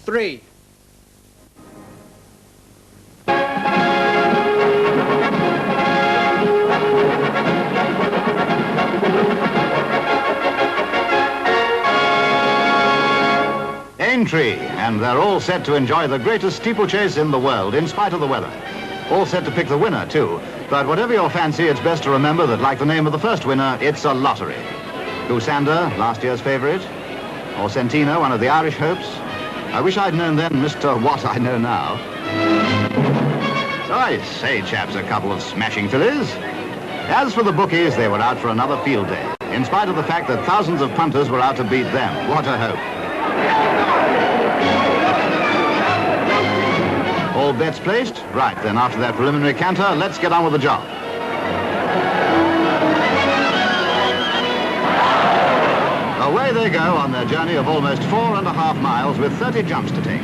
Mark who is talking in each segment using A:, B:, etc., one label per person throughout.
A: 3.
B: Aintree, and they're all set to enjoy the greatest steeplechase in the world, in spite of the weather. All set to pick the winner, too. But whatever your fancy, it's best to remember that, like the name of the first winner, it's a lottery. Goosander, last year's favourite, or Centina, one of the Irish hopes. I wish I'd known then Mr. What I know now. So I say, chaps, a couple of smashing fillies. As for the bookies, they were out for another field day, in spite of the fact that thousands of punters were out to beat them. What a hope. All bets placed? Right, then after that preliminary canter, let's get on with the job. Away they go on their journey of almost 4.5 miles with 30 jumps to take.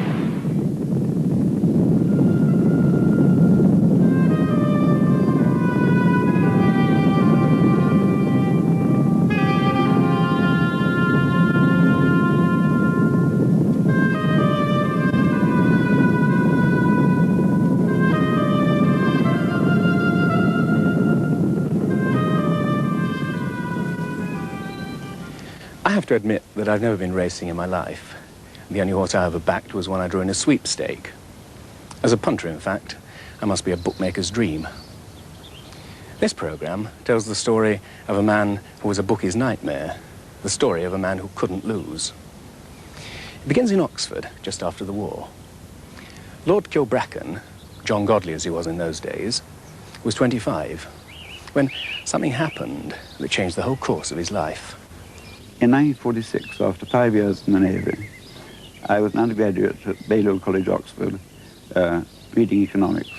C: I have to admit that I've never been racing in my life. The only horse I ever backed was one I drew in a sweepstake. As a punter, in fact, I must be a bookmaker's dream. This programme tells the story of a man who was a bookie's nightmare, the story of a man who couldn't lose. It begins in Oxford, just after the war. Lord Kilbracken, John Godley as he was in those days, was 25, when something happened that changed the whole course of his life.
D: In 1946, after 5 years in the Navy, I was an undergraduate at Balliol College, Oxford, reading economics.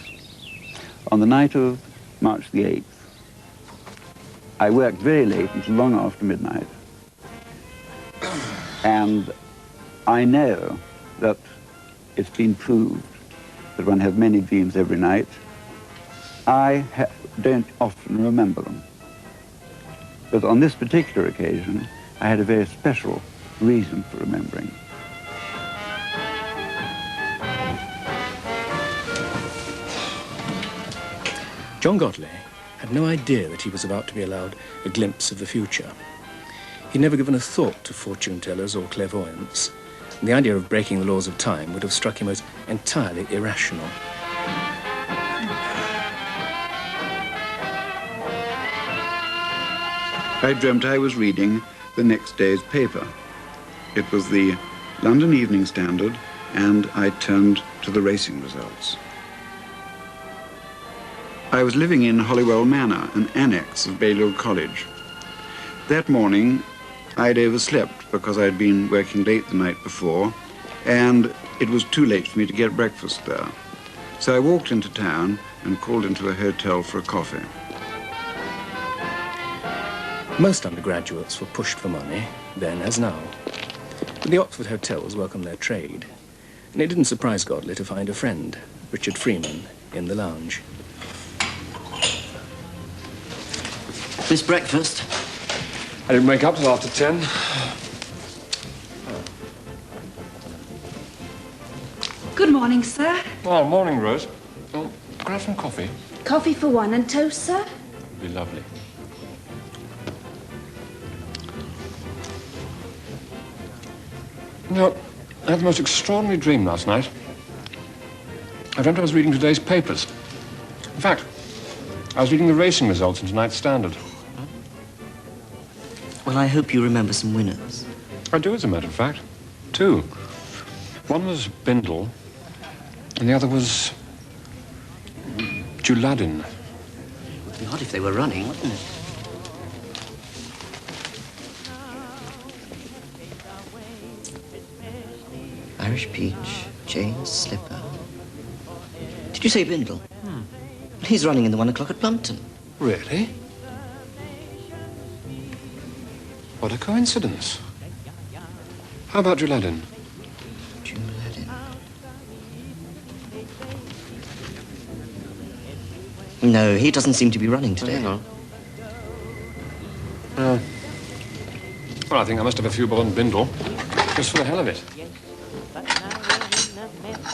D: On the night of March the 8th, I worked very late until long after midnight. And I know that it's been proved that one has many dreams every night. I don't often remember them. But on this particular occasion, I had a very special reason for remembering.
C: John Godley had no idea that he was about to be allowed a glimpse of the future. He'd never given a thought to fortune-tellers or clairvoyants, and the idea of breaking the laws of time would have struck him as entirely irrational.
D: I dreamt I was reading the next day's paper. It was the London Evening Standard, and I turned to the racing results. I was living in Holywell Manor, an annex of Balliol College. That morning, I'd overslept because I'd been working late the night before, and it was too late for me to get breakfast there. So I walked into town and called into a hotel for a coffee.
C: Most undergraduates were pushed for money, then as now. But the Oxford hotels welcomed their trade, and it didn't surprise Godley to find a friend, Richard Freeman, in the lounge.
E: This breakfast?
F: I didn't wake up till after 10.
G: Good morning, sir.
F: Oh, morning, Rose. Oh, could I have some coffee?
G: Coffee for one and toast, sir?
F: It'd be lovely. You know, I had the most extraordinary dream last night. I dreamt I was reading today's papers. In fact, I was reading the racing results in tonight's Standard.
E: Well, I hope you remember some winners.
F: I do, as a matter of fact. 2. One was Bindle, and the other was Juladin.
E: It would be odd if they were running, wouldn't it? Irish Peach, James Slipper. Did you say Bindle? He's running in the 1 o'clock at Plumpton.
F: Really? What a coincidence. How about Juladin?
E: Juladin. No, he doesn't seem to be running today.
F: Hang on. Well, I think I must have a few bob on Bindle, just for the hell of it.
A: but now we're in a mess.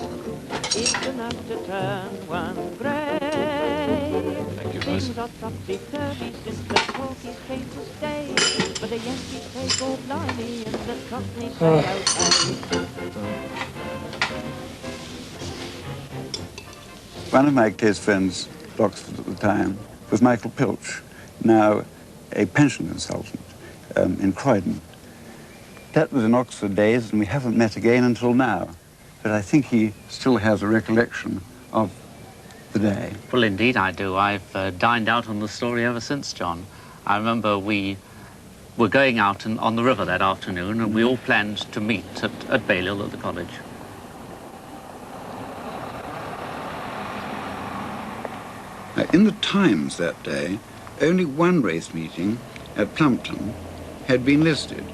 A: It's enough to turn one grey.
F: Thank you,
A: Things
F: Rose.
A: are topsy-turvy since the talkies came to stay. But the Yankees play go blimey and the Cockneys play okay.
D: One of my close friends at Oxford at the time was Michael Pilch, now a pension consultant in Croydon. That was in Oxford days, and we haven't met again until now. But I think he still has a recollection of the day.
H: Well, indeed I do. I've dined out on the story ever since, John. I remember we were going out on the river that afternoon, and we all planned to meet at Balliol at the college.
D: In the Times that day, only one race meeting at Plumpton had been listed,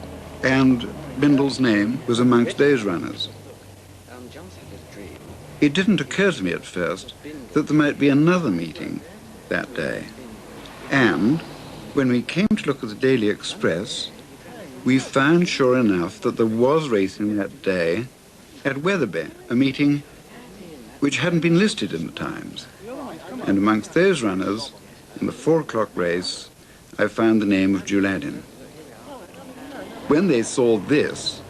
D: and Bindle's name was amongst those runners. It didn't occur to me at first that there might be another meeting that day. And when we came to look at the Daily Express, we found sure enough that there was racing that day at Wetherby, a meeting which hadn't been listed in the Times. And amongst those runners, in the 4 o'clock race, I found the name of Juladin. When they saw this,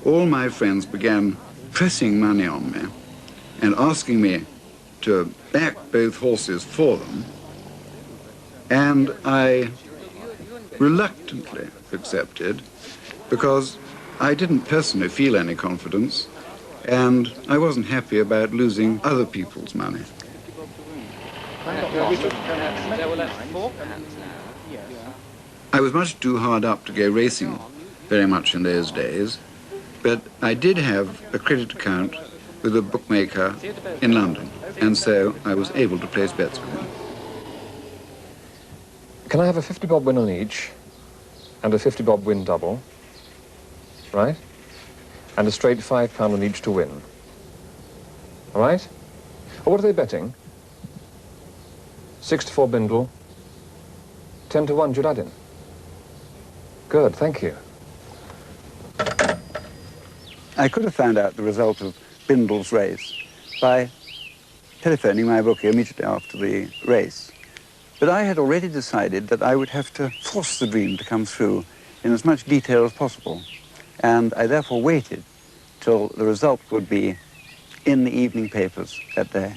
D: all my friends began pressing money on me and asking me to back both horses for them, and I reluctantly accepted because I didn't personally feel any confidence, and I wasn't happy about losing other people's money. I was much too hard up to go racing very much in those days, but I did have a credit account with a bookmaker in London, and so I was able to place bets with him.
F: Can I have a 50 bob win on each, and a 50 bob win double, right? And a straight £5 on each to win. All right? Oh, what are they betting? 6-4 Bindle, 10-1 Juladin. Good, thank you.
D: I could have found out the result of Bindle's race by telephoning my bookie immediately after the race. But I had already decided that I would have to force the dream to come through in as much detail as possible. And I therefore waited till the result would be in the evening papers that day.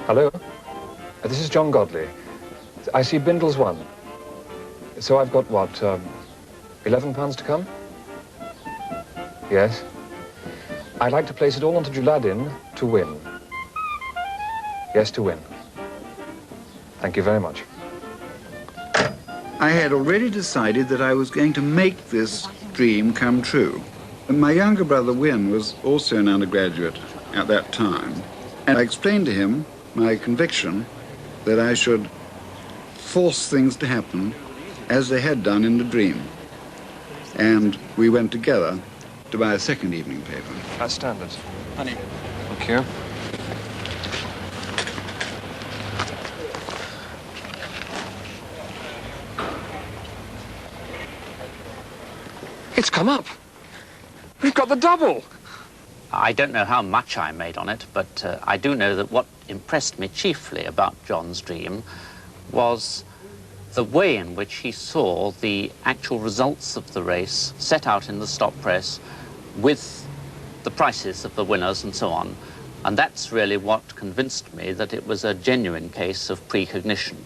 F: Hello? This is John Godley. I see Bindle's won. So I've got, what, £11 to come? Yes. I'd like to place it all onto Juladin to win. Yes, to win. Thank you very much.
D: I had already decided that I was going to make this dream come true. And my younger brother, Wynne, was also an undergraduate at that time. And I explained to him my conviction that I should force things to happen as they had done in the dream. And we went together to buy a second evening paper.
F: That's standard. Honey. Thank you. It's come up. We've got the double.
H: I don't know how much I made on it, but I do know that what impressed me chiefly about John's dream was the way in which he saw the actual results of the race set out in the stop press with the prices of the winners and so on. And that's really what convinced me that it was a genuine case of precognition.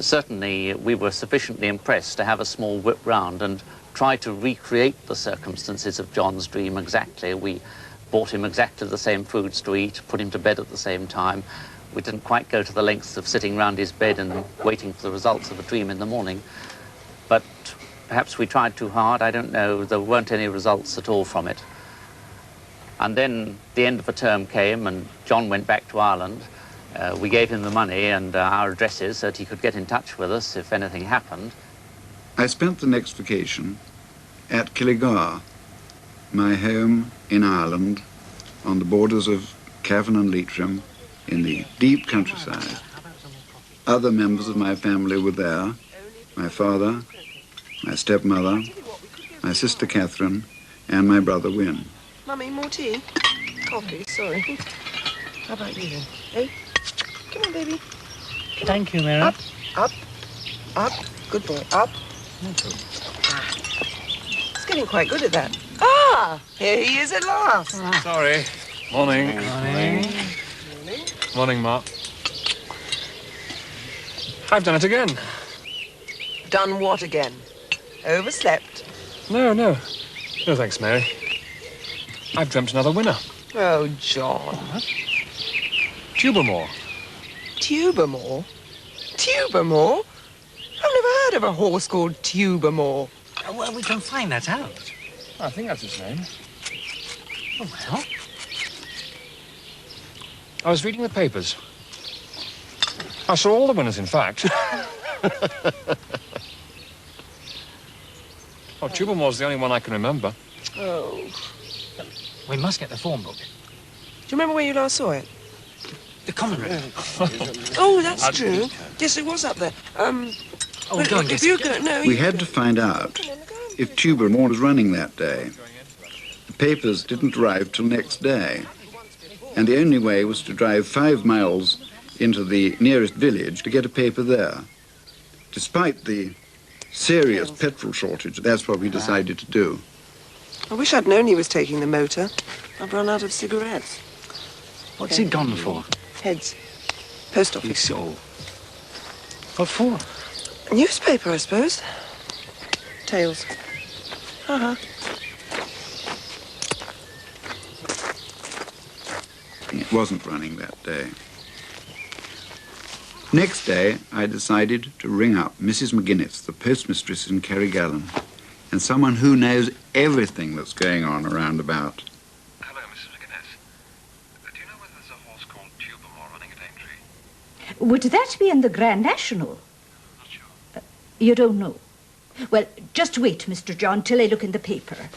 H: Certainly, we were sufficiently impressed to have a small whip round and try to recreate the circumstances of John's dream exactly. We bought him exactly the same foods to eat, put him to bed at the same time. We didn't quite go to the lengths of sitting round his bed and waiting for the results of a dream in the morning. But perhaps we tried too hard, I don't know. There weren't any results at all from it. And then the end of the term came and John went back to Ireland. We gave him the money and our addresses so that he could get in touch with us if anything happened.
D: I spent the next vacation at Kilbracken, my home in Ireland, on the borders of Cavan and Leitrim, in the deep countryside. Other members of my family were there, my father, my stepmother, my sister Catherine, and my brother Wynne.
I: Mummy, more tea? Coffee, sorry. How about you then? Eh? Come on, baby.
J: Thank you, Mary.
I: Up, up, up. Good boy. Up. He's getting quite good at that. Ah! Here he is at last.
F: Sorry. Morning.
J: Morning.
F: Morning, Mark. I've done it again.
I: Done what again? Overslept?
F: No, no. No, thanks, Mary. I've dreamt another winner.
I: Oh, John.
F: Tubermore.
I: Tubermore? Tubermore? I've never heard of a horse called Tubermore.
J: Well, we can find that out.
F: I think that's his name.
J: Oh, well.
F: I was reading the papers. I saw all the winners, in fact. Oh, Tubermore's the only one I can remember.
I: Oh.
J: We must get the form book.
I: Do you remember where you last saw it?
J: The common room.
I: Oh, that's true. Yes, it was up there.
J: Oh, go and get
I: you
J: it.
I: go, no,
D: We
I: you
D: had
I: go.
D: to find out if Tubermore was running that day. The papers didn't arrive till next day, and the only way was to drive 5 miles into the nearest village to get a paper there. Despite the serious petrol shortage, that's what we decided to do.
I: I wish I'd known he was taking the motor. I've run out of cigarettes.
J: What's it gone for?
I: Heads. Post office.
J: It's all. What for?
I: Newspaper, I suppose. Tales. Uh-huh.
D: It wasn't running that day. Next day, I decided to ring up Mrs. McGuinness, the postmistress in Carrigallen, and someone who knows everything that's going on around about.
F: Hello, Mrs. McGuinness. Do you know whether there's a horse called Tubermore running at Aintree?
G: Would that be in the Grand National?
F: Not sure.
G: You don't know. Well, just wait, Mr. John, till I look in the paper.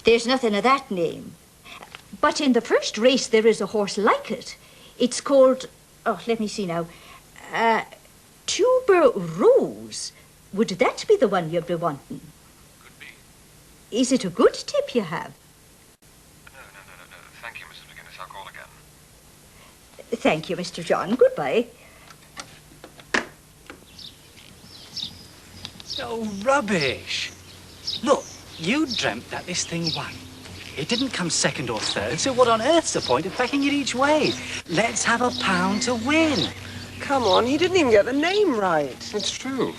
G: There's nothing of that name. But in the first race, there is a horse like it. It's called, oh, let me see now, Tuber Rose. Would that be the one you'd be wanting?
F: Could be.
G: Is it a good tip you have?
F: No. Thank you, Mrs. McGuinness. I'll call again.
G: Thank you, Mr. John. Goodbye.
J: Oh, rubbish. Look, you dreamt that this thing won. It didn't come second or third, so what on earth's the point of backing it each way? Let's have £1 to win.
I: Come on, he didn't even get the name right.
F: It's true.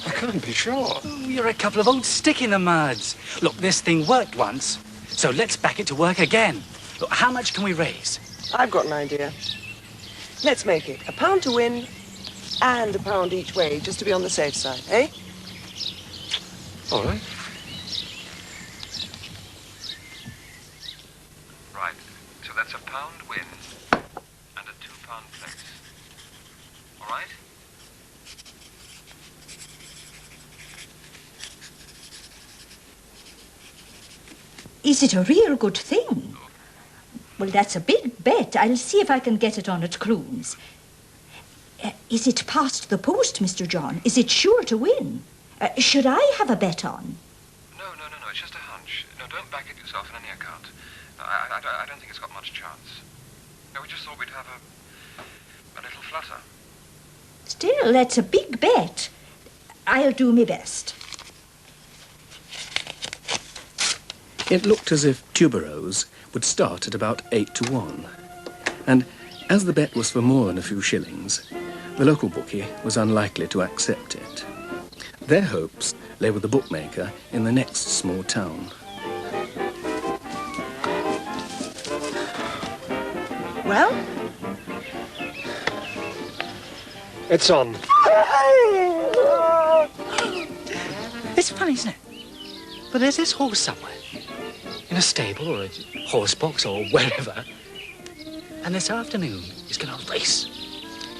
F: I can't be sure.
J: Oh, you're a couple of old stick-in-the-muds. Look, this thing worked once, so let's back it to work again. Look, how much can we raise?
I: I've got an idea. Let's make it £1 to win and £1 each way, just to be on the safe side, eh?
F: All right. Right. So that's £1 win and a £2 place. All right?
G: Is it a real good thing? Well, that's a big bet. I'll see if I can get it on at Clunes. Is it past the post, Mr. John? Is it sure to win? Should I have a bet on?
F: No. It's just a hunch. No, don't back it yourself in any account. I don't think it's got much chance. No, we just thought we'd have a little flutter.
G: Still, that's a big bet. I'll do my best.
C: It looked as if Tuberose would start at about 8 to 1. And as the bet was for more than a few shillings, the local bookie was unlikely to accept it. Their hopes lay with the bookmaker in the next small town.
I: Well?
F: It's on.
J: It's funny, isn't it? But there's this horse somewhere. in a stable or a horse box or wherever. And this afternoon, he's going to race.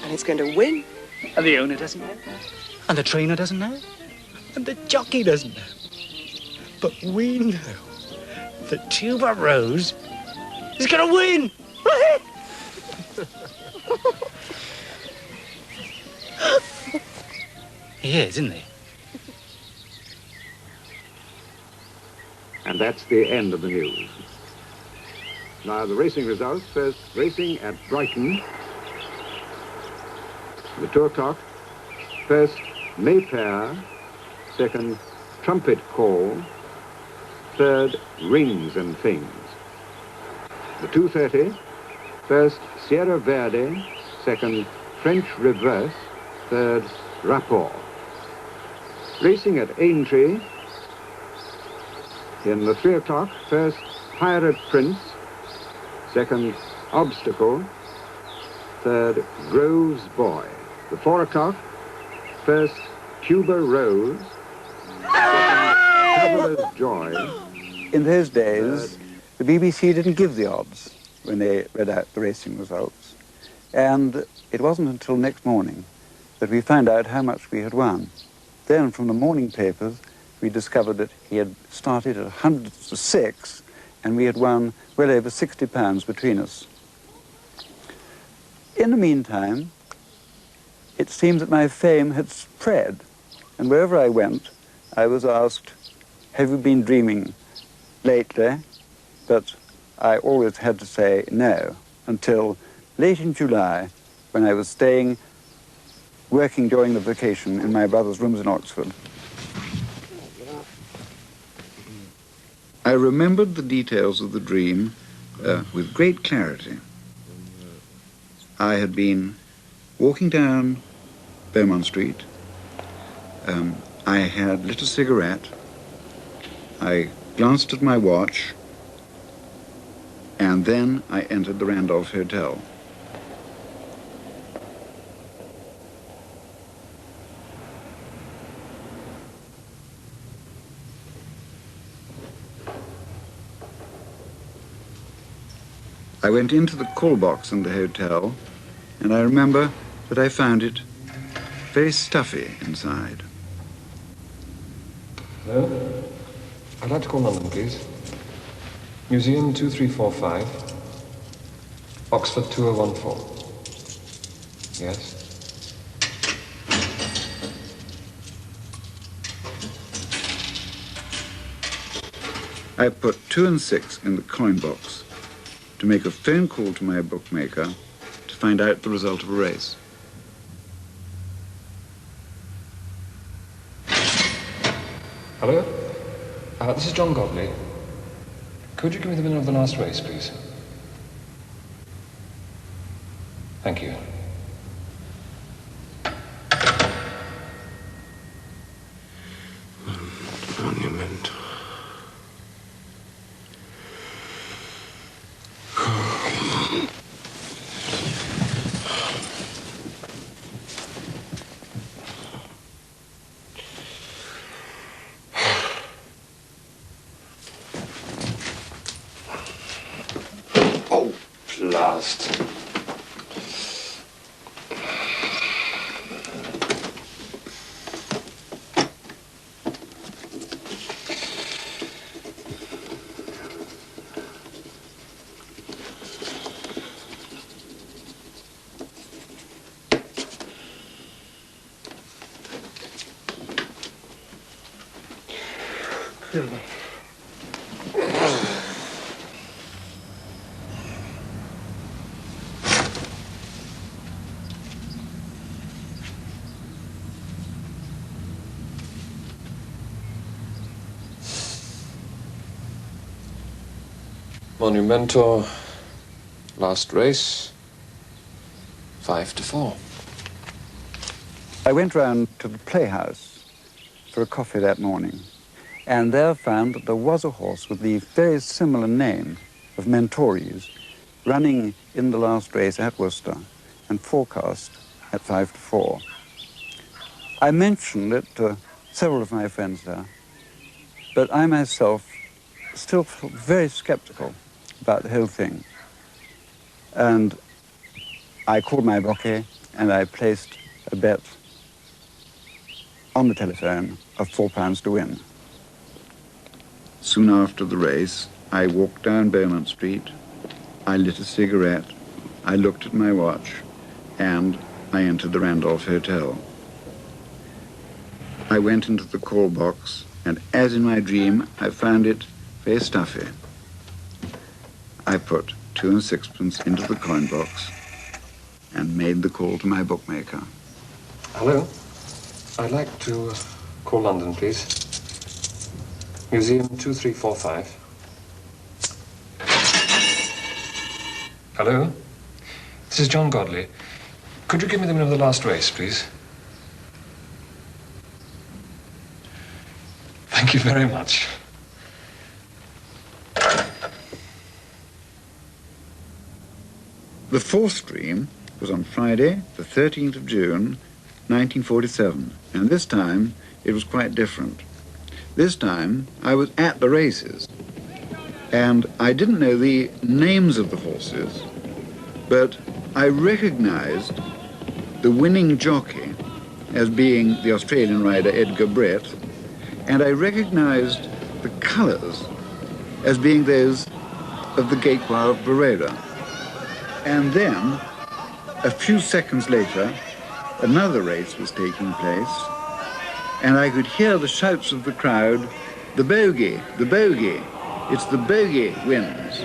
I: And he's going to win.
J: And the owner doesn't know. And the trainer doesn't know. And the jockey doesn't know. But we know that Tuber Rose is going to win. He is, isn't he?
K: And that's the end of the news. Now the racing results. First racing at Brighton. The 2 o'clock. First Mayfair. Second Trumpet Call. Third Rings and Things. The 2:30. First Sierra Verde. Second French Reverse. Third Rapport. Racing at Aintree. In the 3 o'clock, first Pirate Prince, second Obstacle, third Grove's Boy. The 4 o'clock, first Tuber Rose, second Traveller's Joy.
L: In those days, the BBC didn't give the odds when they read out the racing results. And it wasn't until next morning that we found out how much we had won. Then from the morning papers, we discovered that he had started at 100 to 6, and we had won well over £60 between us. In the meantime, it seemed that my fame had spread, and wherever I went, I was asked, "Have you been dreaming lately?" But I always had to say no, until late in July, when I was working during the vacation in my brother's rooms in Oxford.
D: I remembered the details of the dream with great clarity. I had been walking down Beaumont Street. I had lit a cigarette. I glanced at my watch, and then I entered the Randolph Hotel. I went into the call box in the hotel, and I remember that I found it very stuffy inside.
F: Hello? I'd like to call London, please. Museum 2345, Oxford 2014. Yes?
D: I put 2 and 6 in the coin box to make a phone call to my bookmaker to find out the result of a race.
F: Hello? This is John Godley. Could you give me the winner of the last race, please? Thank you.
M: Monument.
F: Last. Monumento, last race, 5-4.
L: I went round to the Playhouse for a coffee that morning, and there found that there was a horse with the very similar name of Mentores running in the last race at Worcester and forecast at 5-4. I mentioned it to several of my friends there, but I myself still felt very sceptical about the whole thing. And I called my bookie and I placed a bet on the telephone of £4 to win.
D: Soon after the race, I walked down Beaumont Street, I lit a cigarette, I looked at my watch, and I entered the Randolph Hotel. I went into the call box, and as in my dream, I found it very stuffy. I put 2 and 6pence into the coin box and made the call to my bookmaker.
F: Hello. I'd like to call London, please. Museum 2345. Hello. This is John Godley. Could you give me the winner of the last race, please? Thank you very much.
D: The fourth dream was on Friday, the 13th of June, 1947, and this time it was quite different. This time I was at the races, and I didn't know the names of the horses, but I recognized the winning jockey as being the Australian rider Edgar Brett, and I recognized the colors as being those of the Gateway of Barrera. And then, a few seconds later, another race was taking place, and I could hear the shouts of the crowd, the bogey, it's the bogey wins.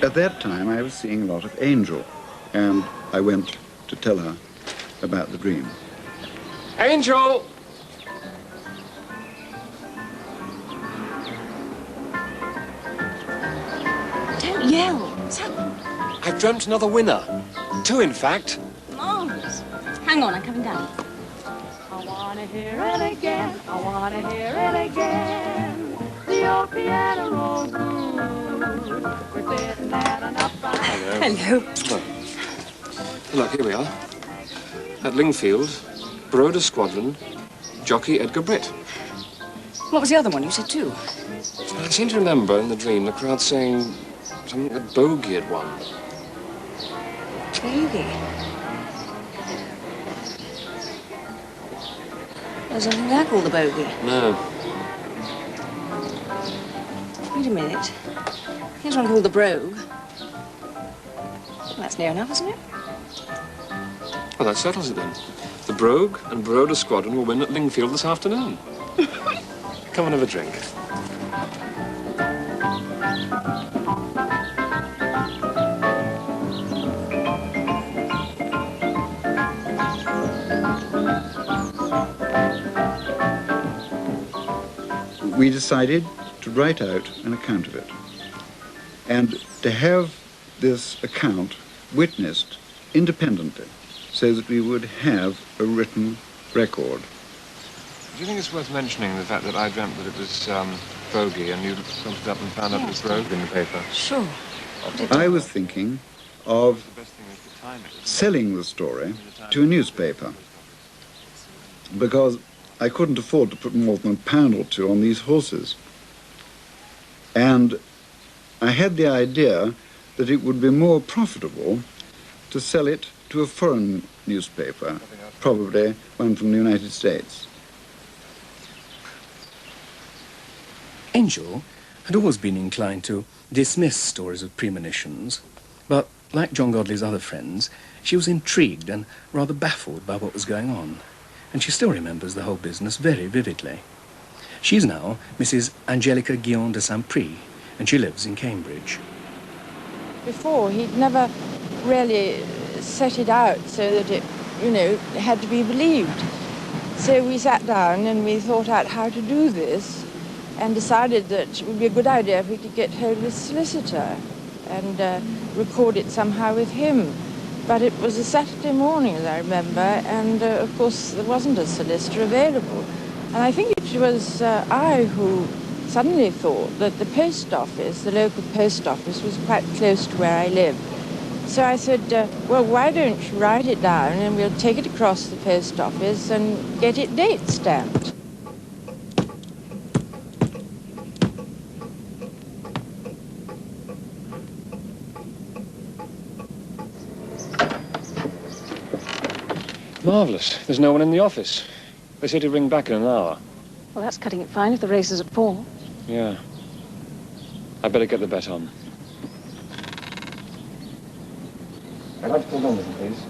D: At that time, I was seeing a lot of Angel, and I went to tell her about the dream.
F: Angel!
M: Don't yell. What's happened?
F: I've dreamt another winner. 2, in fact.
M: Marvellous. Hang on, I'm coming down.
A: I wanna hear it again, I wanna hear it again. The old piano rolls good. We're sitting at an upright.
M: Hello.
F: Look, here we are. At Lingfield, Baroda Squadron, jockey Edgar Brett.
M: What was the other one? You said 2.
F: I seem to remember in the dream the crowd saying something that Bogey had won.
M: Bogey? There's nothing there called the Bogey.
F: No.
M: Wait a minute. Here's one called the Brogue. Well, that's near enough, isn't it?
F: Well, that settles it then. The Brogue and Baroda Squadron will win at Lingfield this afternoon. Come and have a drink.
D: We decided to write out an account of it and to have this account witnessed independently so that we would have a written record.
F: Do you think it's worth mentioning the fact that I dreamt that it was Bogey and you looked it up and found out it was Brogue in the paper?
M: Sure.
D: I was thinking of selling the story to a newspaper because I couldn't afford to put more than £1 or 2 on these horses. And I had the idea that it would be more profitable to sell it to a foreign newspaper, probably one from the United States.
C: Angel had always been inclined to dismiss stories of premonitions, but like John Godley's other friends, she was intrigued and rather baffled by what was going on, and she still remembers the whole business very vividly. She's now Mrs. Angelica Guillaume de Saint-Prix, and she lives in Cambridge.
N: Before, he'd never really set it out so that it, had to be believed. So we sat down and we thought out how to do this and decided that it would be a good idea if we could get hold of a solicitor and record it somehow with him. But it was a Saturday morning, as I remember, and of course there wasn't a solicitor available. And I think it was I who suddenly thought that the post office, the local post office, was quite close to where I lived. So I said, well, why don't you write it down and we'll take it across the post office and get it date stamped.
F: Marvellous. There's no one in the office. They said he'd ring back in an hour.
M: Well, that's cutting it fine if the race is at 4.
F: Yeah. I better get the bet on. I'd like to call London, please.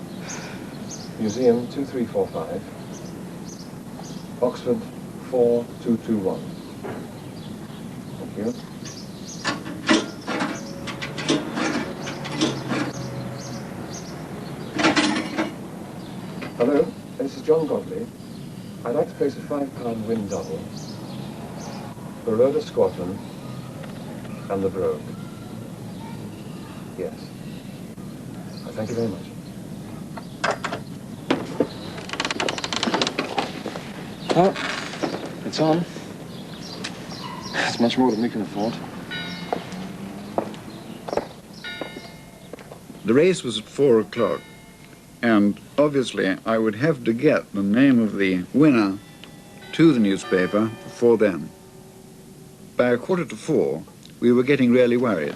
F: Museum 2345. Oxford 4221. Thank you. Hello, this is John Godley. I'd like to place a £5 win double. The Rula Squadron and the Brogue. Yes. Thank you very much. Well, it's on. It's much more than we can afford.
D: The race was at 4 o'clock, and obviously I would have to get the name of the winner to the newspaper before then. By 3:45, we were getting really worried.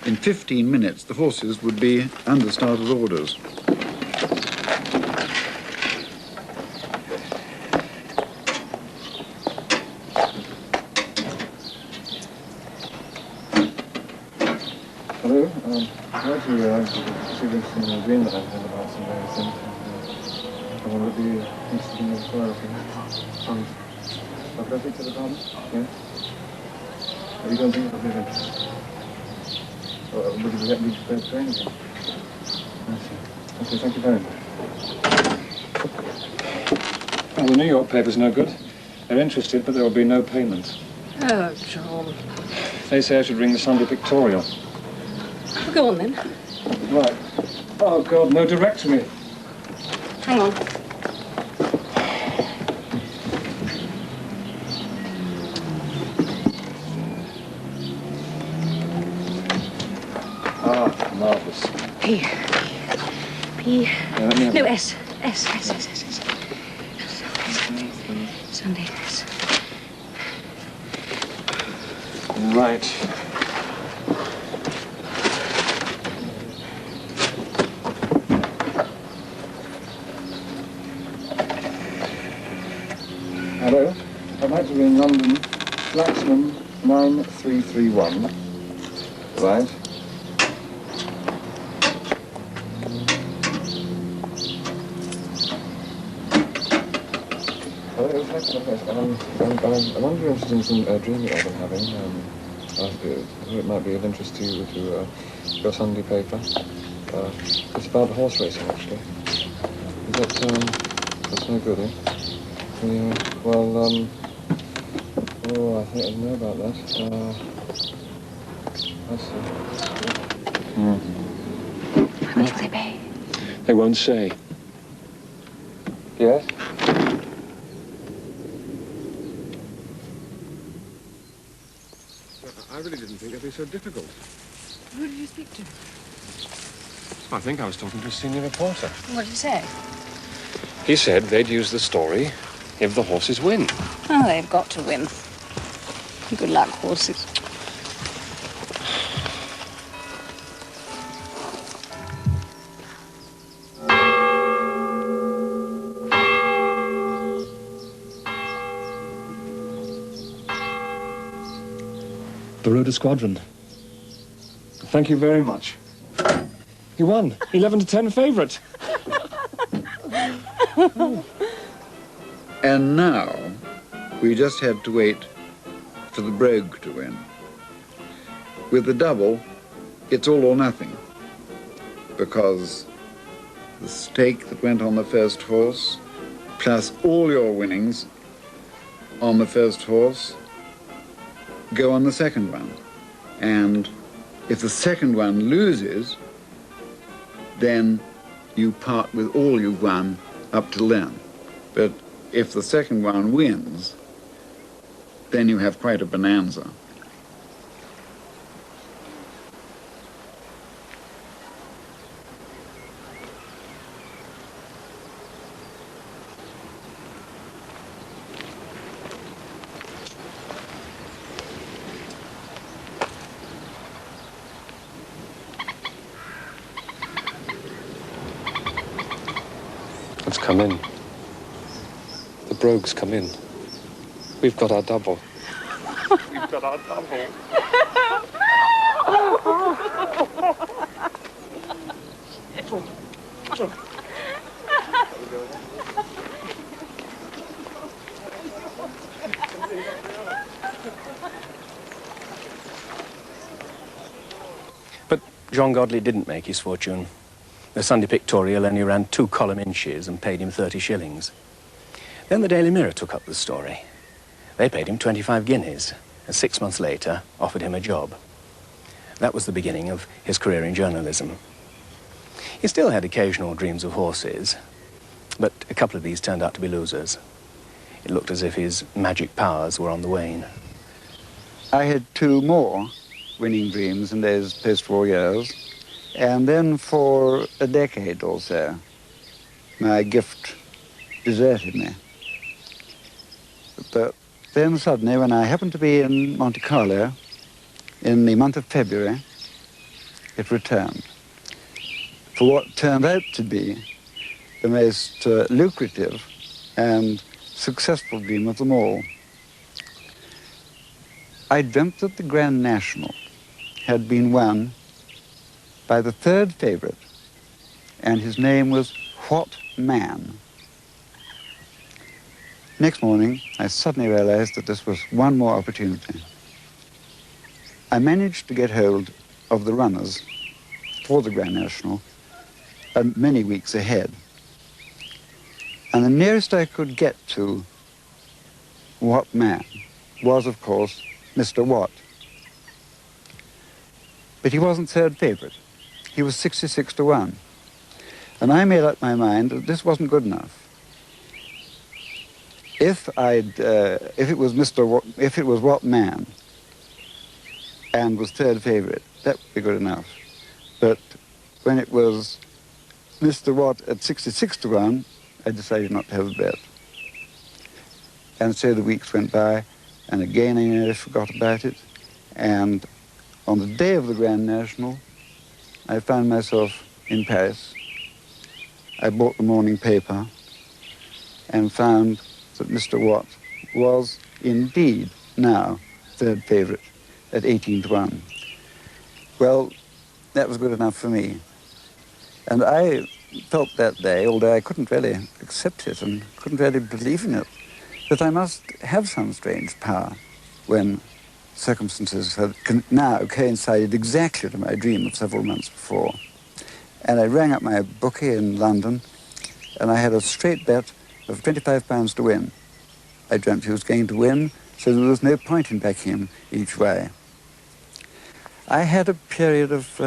D: In 15 minutes, the horses would be under starter's orders.
F: Hello, I'd like to see this in the dream that I've had about some various things. I want to be interested in the inquiry. I'll go speak to the department? Yes? You don't think it'll be of interest? Would you get me to train again? I see. Okay, thank you very much. Well, the New York paper's no good. They're interested, but there will be no payment.
M: Oh, John.
F: They say I should ring the Sunday Pictorial.
M: Well, go on then.
F: Right. Oh, God, no directory.
M: Hang on.
F: Ah, marvellous.
M: P. P.
F: Yeah, let me have
M: No,
F: that.
M: S. Sunday, S.
F: Right. Hello, I'd like to ring London, Flaxman 9331. Right. Hello, Flaxman. I'm under interested in some dream that I've been having. I thought it might be of interest to you, to your Sunday paper. It's about horse racing, actually. Is that, that's no good, eh? Yeah, well, oh, I think I know about that. I see.
M: How much will they pay?
F: They won't say. Yes? I really didn't think it'd be so difficult.
M: Who did you speak to?
F: I think I was talking to a senior reporter.
M: What did he say?
F: He said they'd use the story if the horses win.
M: Oh, they've got to win. Good luck, horses.
F: The Rula Squadron. Thank you very much. He won. 11-10 favourite.
D: And now, we just had to wait for the Brogue to win. With the double, it's all or nothing, because the stake that went on the first horse, plus all your winnings on the first horse, go on the second one. And if the second one loses, then you part with all you've won up till then. But if the second one wins, then you have quite a bonanza.
F: It's come in. The brogue's come in. We've got our double. We've got our double.
C: But John Godley didn't make his fortune. The Sunday Pictorial only ran 2 column inches and paid him 30 shillings. Then the Daily Mirror took up the story. They paid him 25 guineas, and 6 months later offered him a job. That was the beginning of his career in journalism. He still had occasional dreams of horses, but a couple of these turned out to be losers. It looked as if his magic powers were on the wane.
L: I had 2 more winning dreams in those post-war years, and then for a decade or so, my gift deserted me. But then suddenly, when I happened to be in Monte Carlo in the month of February, it returned. For what turned out to be the most lucrative and successful dream of them all. I dreamt that the Grand National had been won by the 3rd favourite, and his name was What Man. Next morning, I suddenly realized that this was one more opportunity. I managed to get hold of the runners for the Grand National many weeks ahead. And the nearest I could get to What Man was, of course, Mr. Watt. But he wasn't 3rd favourite. He was 66 to 1. And I made up my mind that this wasn't good enough. If it was What Man and was 3rd favourite, that would be good enough. But when it was Mr. Watt at 66 to 1, I decided not to have a bet. And so the weeks went by, and again I nearly forgot about it. And on the day of the Grand National, I found myself in Paris. I bought the morning paper and found that Mr. Watt was indeed now 3rd favourite at 18 to 1. Well, that was good enough for me. And I felt that day, although I couldn't really accept it and couldn't really believe in it, that I must have some strange power when circumstances had now coincided exactly to my dream of several months before. And I rang up my bookie in London, and I had a straight bet of £25 to win. I dreamt he was going to win, so there was no point in backing him each way. I had a period of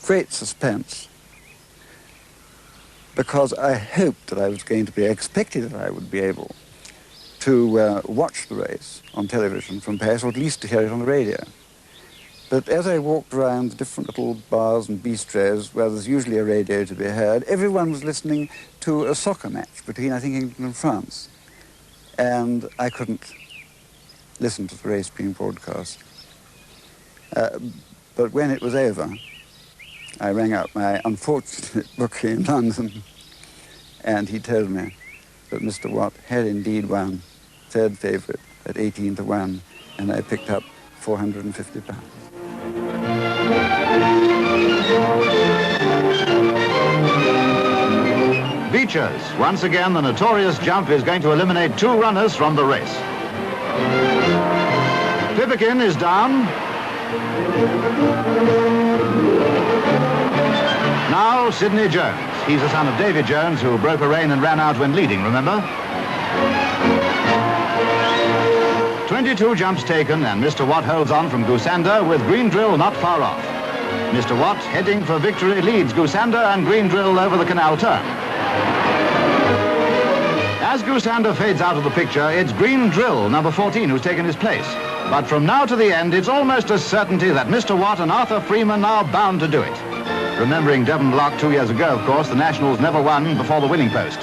L: great suspense, because I hoped that I was going to be, expected that I would be able to watch the race on television from Paris, or at least to hear it on the radio. But as I walked around the different little bars and bistros where there's usually a radio to be heard, everyone was listening to a soccer match between, I think, England and France. And I couldn't listen to the race being broadcast. But when it was over, I rang up my unfortunate bookie in London, and he told me that Mr. Watt had indeed won 3rd favourite at 18 to 1, and I picked up £450.
B: Beechers. Once again, the notorious jump is going to eliminate 2 runners from the race. Pilbekin is down. Now, Sidney Jones. He's the son of David Jones, who broke a rein and ran out when leading, remember? 22 jumps taken, and Mr. Watt holds on from Goosander with Green Drill not far off. Mr. Watt, heading for victory, leads Goosander and Green Drill over the canal turn. As Goosander fades out of the picture, it's Green Drill, number 14, who's taken his place. But from now to the end, it's almost a certainty that Mr. Watt and Arthur Freeman are bound to do it. Remembering Devon Block 2 years ago, of course, the Nationals never won before the winning post.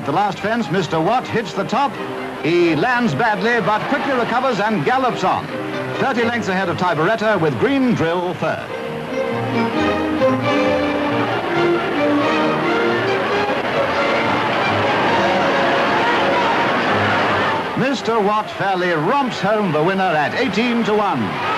B: At the last fence, Mr. Watt hits the top. He lands badly, but quickly recovers and gallops on. 30 lengths ahead of Tiberetta with Green Drill third. Mr. Watt fairly romps home the winner at 18 to 1.